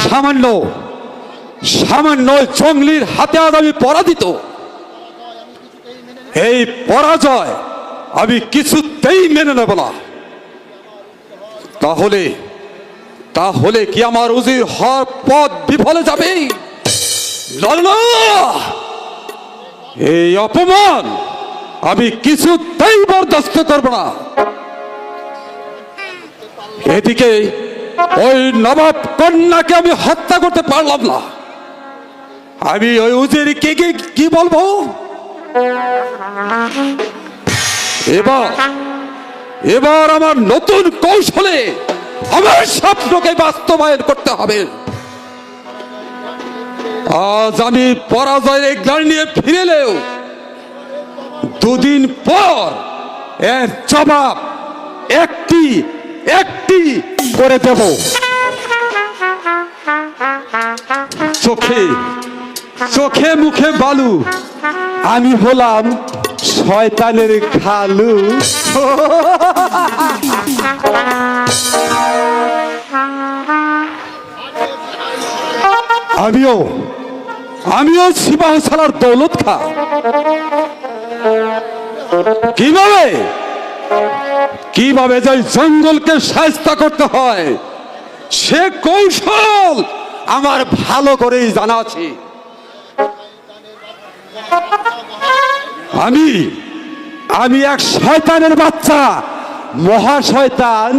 সামান্য সামান্য জঙ্গলির হাতে আজ আমি পরাজিত। এই পরাজয় আমি কিছুতেই মেনে নেব না। তাহলে তাহলে কি আমার উজির হওয়ার পথ বিফলে যাবে? না, এই অপমান আমি কিছুতেই বরদাস্ত করব না। এদিকে ওই নবাব কন্যাকে আমি হত্যা করতে পারলাম না, আমি ওই উজিরকে কি বলবো? এবার আমার নতুন কৌশলে আমার স্বপ্নকে বাস্তবায়ন করতে হবে। আজ আমি পরাজয়ের গ্লানি নিয়ে ফিরে এলেও দুদিন পর এর জবাব একটি একটি করে দেব। চোখে চোখে মুখে বালু, আমি হলাম শয়তানের খালু। আমিও সিপাহ সালার দৌলত খা। কিভাবে যে জঙ্গলকে শায়েস্তা করতে হয় সে কৌশল আমার ভালো করেই জানা আছে। আমি এক শয়তানের বাচ্চা, মহা শয়তান।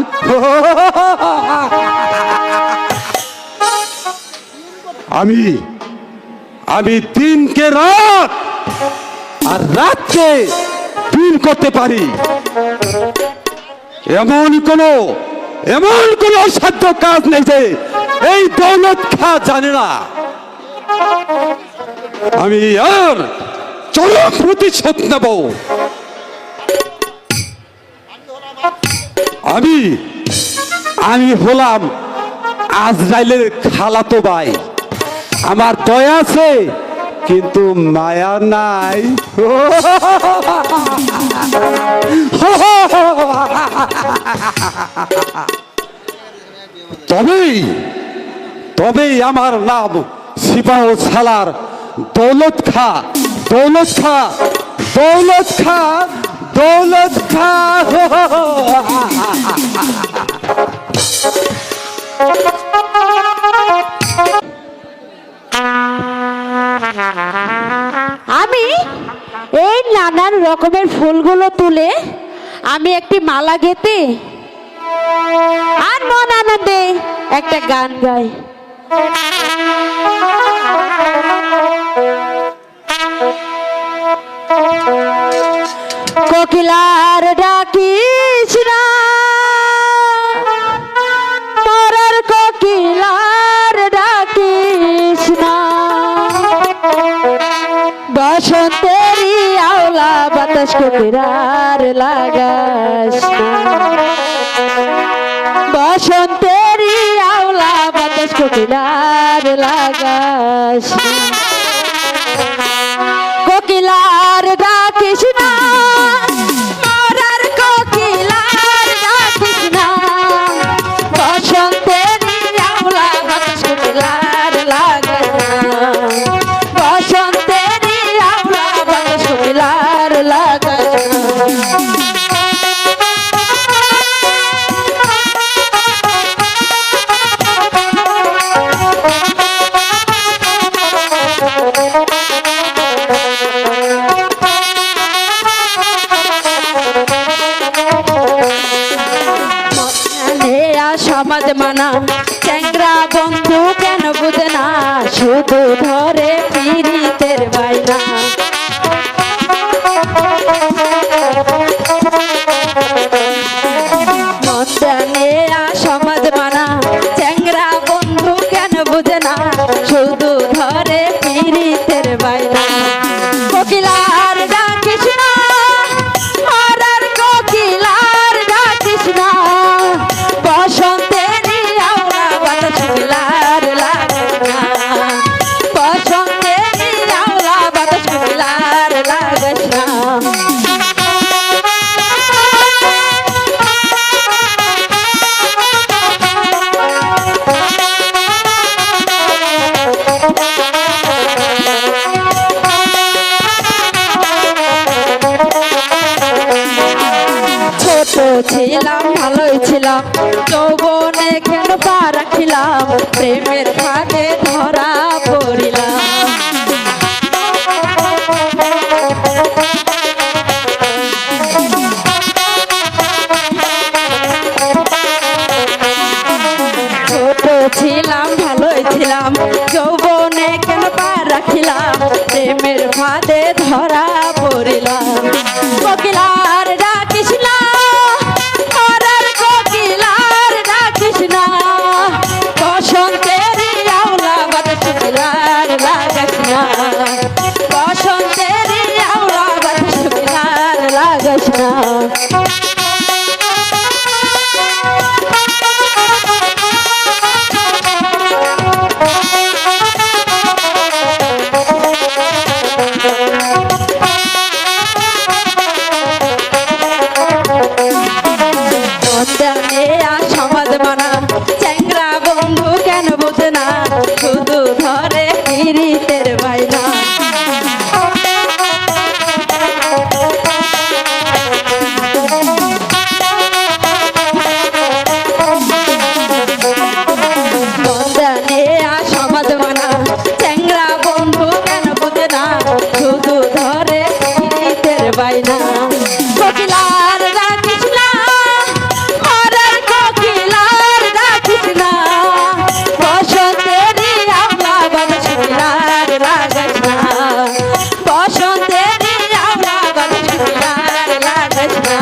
আমি দিনকে রাত আর রাতকে দিন করতে পারি। এমন কোন অসাধ্য কাজ নেই যে এই দৌলত খা জানে না। আমি আর চরম প্রতিশোধ নেব। আমি হলাম আজরাইলের খালাতো ভাই। আমার দয়া আছে কিন্তু মায়া নাই। তবেই আমার নাম সিপাহ সালার দৌলত খা, দৌলত খা, দৌলত খা, দৌলত খা। আমি এই নানান রকমের ফুলগুলো তুলে আমি একটি মালা গেঁথে আর মন আনন্দে একটা গান গাই। কোকিলার ডাকিস না, মরার কোকিলার ডাকিস না, বসন্তেরই আওলা বাতাস কোকিলার লাগাস না, বসন্তেরই আওলা বাতাস কোকিলার লাগাস না। কোকিলার ডাকিস না, মরার কোকিলার ডাকিস না, বসন্তেরই আওলা বাতাস কোকিলার লাগাস না, বসন্তেরই আওলা বাতাস কোকিলার লাগাস না। সমাজ মানা চ্যাংরা বন্ধু কেন বুঝে না, শুধু ধরে পীড়িতের বাইনা। মন্দানে সমাজ মানা চ্যাংরা বন্ধু কেন বুঝে না, শুধু ধরে পীড়িতের বাইনা। কোকিলার ডাকিস না, মরার কোকিলার ডাকিস না, বসন্তেরই আওলা বাতাস কোকিলার লাগাস না, বসন্তেরই আওলা বাতাস কোকিলার লাগাস না। পা রাখিলাম প্রেমের ফাঁদে ধরা পড়িলাম ছোট ছিলাম ভালোই ছিলাম যৌবনে কেন পা রাখিলাম প্রেমের ফাঁদে ধরা পড়িলাম কোকিলার ডাকিস না পরার কোকিলার ডাকিস না বসন্তের আওলা বাতাস কোকিলার লাগাস না বসন্তের আওলা বাতাস কোকিলার লাগাস না সমাজ মানা চ্যাংরা বন্ধু কেন বোঝে না শুধু ধরে পিরিতের বাইনা সমাজ মানা চ্যাংরা বন্ধু কেন বোঝে না শুধু ধরে পিরিতের বাইনা কোকিলার রাখিস না পরার কোকিলার রাখিস না বসন্তের আওলা বাতাস কোকিলার লাগাস না বসন্তের আওলা বাতাস কোকিলার লাগাস না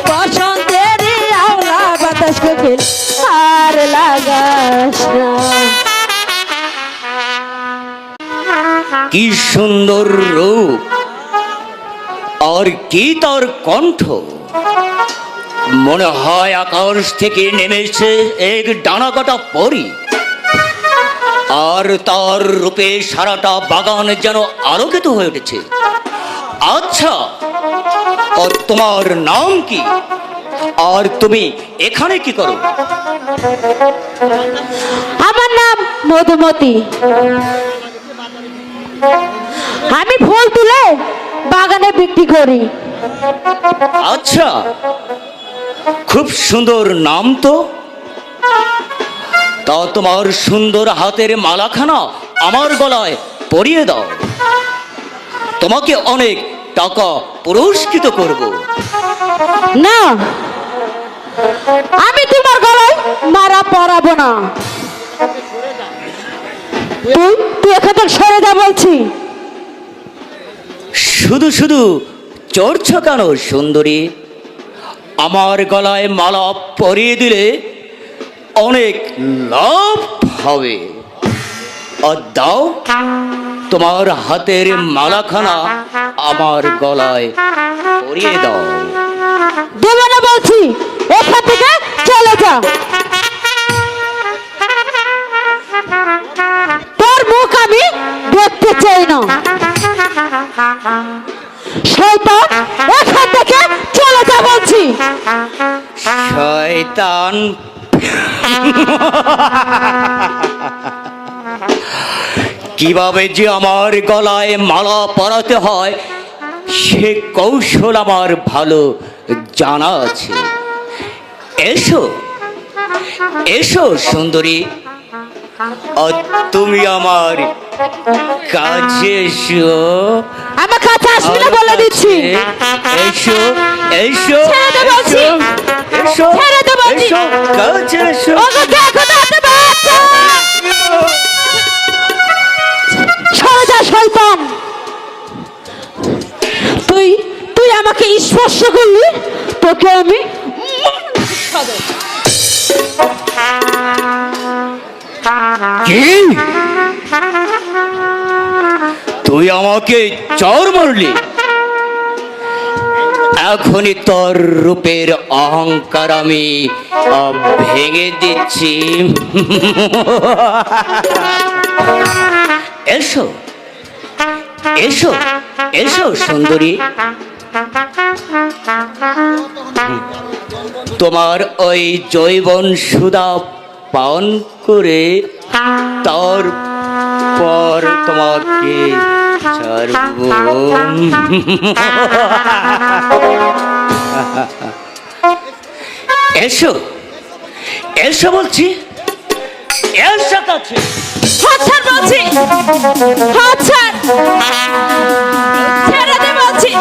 বসন্তের আওলা বাতাস কোকিলার লাগাস না কি সুন্দর রূপ আর কি তার কণ্ঠ মনে হয় আকাশ থেকে নেমেছে এক ডানাকাটা পরী আর তার রূপে সারাটা বাগান যেন আলোকিত হয়ে উঠেছে আচ্ছা আর তোমার নাম কি আর তুমি এখানে কি করো আমার নাম মধুমতি আমি ফুল তুলে বাগানে বিক্রি করি আচ্ছা খুব সুন্দর নাম তো তা তোমার সুন্দর হাতের মালাখানা আমার গলায় পরিয়ে দাও তোমাকে অনেক টাকা পুরস্কৃত করব না আমি তোমার গলায় মারা পরাবো না তুই এখান থেকে সরে যা বলছি শুধু শুধু চড়ছ কেন সুন্দরী আমার গলায় মালা পরিয়ে দিলে অনেক লাভ হবে আর দাও তোমার হাতের মালাখানা আমার গলায় পরিয়ে দাও দেবো না বলছি এখান থেকে চলে যা তোর মুখ আমি দেখতে চাই না শয়তান এখান থেকে চলে যা বলছি শয়তান কিভাবে যে আমার গলায় মালা পরাতে হয় সে কৌশল আমার ভালো জানা আছে এসো এসো সুন্দরী আর তুমি আমার কাছে এসো আমার কাছে আসবি না বলে দিচ্ছি এসো এসো ছেড়ে দে বলছি। এসো ছেড়ে দে বলছি। এসো কাছে এসো ওকে এখন হাতে বাচ্চা সরে যা শয়তান তুই আমাকে স্পর্শ করলি তোকে আমি কি তুই আমাকে চর মারলি এখনই তোর রূপের অহংকার আমি ভেঙে দিচ্ছি এসো এসো এসো সুন্দরী তোমার ওই জৈবন সুধা পান করে তারপর তোমাকে ছাড়ব এসো এসো বলছি, এসো কাছে। হাত ছাড় বলছি, হাত ছাড়, ছেড়ে দে বলছি,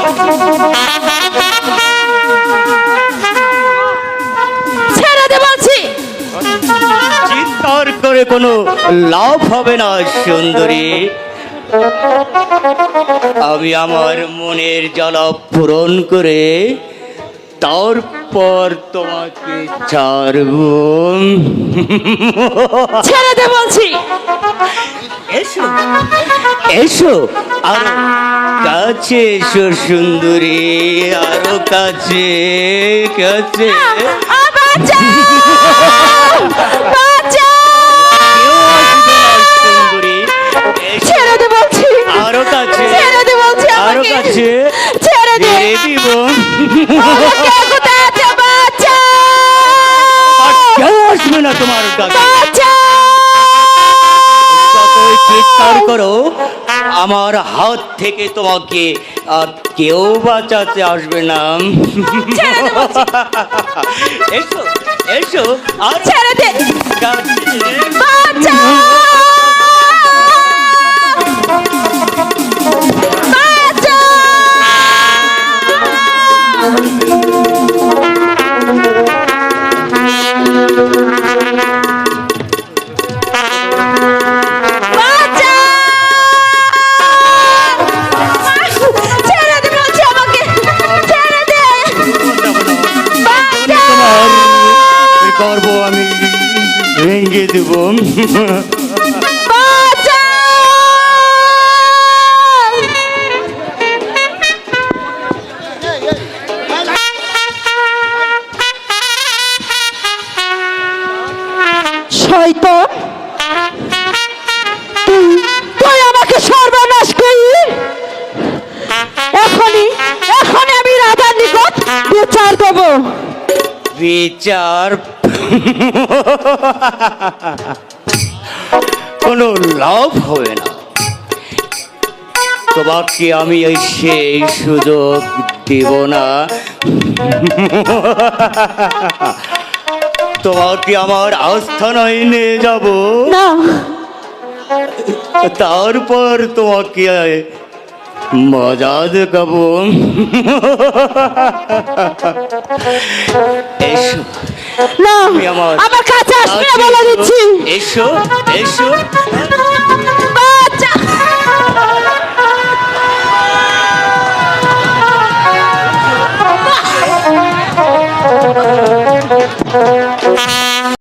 ছেড়ে দে বলছি। চিৎকার করে কোনো লাভ হবে না সুন্দরী। আমি আমার মনের জ্বালা পূরণ করে তারপর তোমাকে ছাড়ব। ছেড়ে দে বলছি। এসো এসো, আরো কাছে এসো সুন্দরী, আরো কাছে কাছে। বাঁচাও, বাঁচাও। কেউ আসবে না সুন্দরী, এসো। ছেড়ে দে বলছি, আরো কাছে, ছেড়ে দে বলছি আরো আমাকে। কাছে ছেড়ে দে। ছেড়ে দিব। কে কোথায় আছে? বাঁচাও, আর কেউ আসবে না তোমার কাছে। বাঁচাও। যতই চিৎকার করো, আমার হাত থেকে তোমাকে আর কেউ বাঁচাতে আসবে না। ছেড়ে দে বলছি। এসো এসো, আর ছেড়ে দে। কাছে। বাঁচাও, ছেড়ে দে বলছি আমাকে, ছেড়ে দে। তোমার গর্ব আমি ভেঙে দেব। শয়তান, তুই আমাকে সর্বনাশ করলি। এখনই এখনই আমি রাজার নিকট বিচার দেব। বিচার কোনো লাভ হবে না। তোমাকে আমি এই সেই সুযোগ দেব না। তোমাকে আমার আস্থানায় নিয়ে যাব, না, তারপর তোমাকে মজা দেখাবো। এসো, না, তুমি আমার আমার কাছে আসবে না বলে দিচ্ছি। এসো এসো।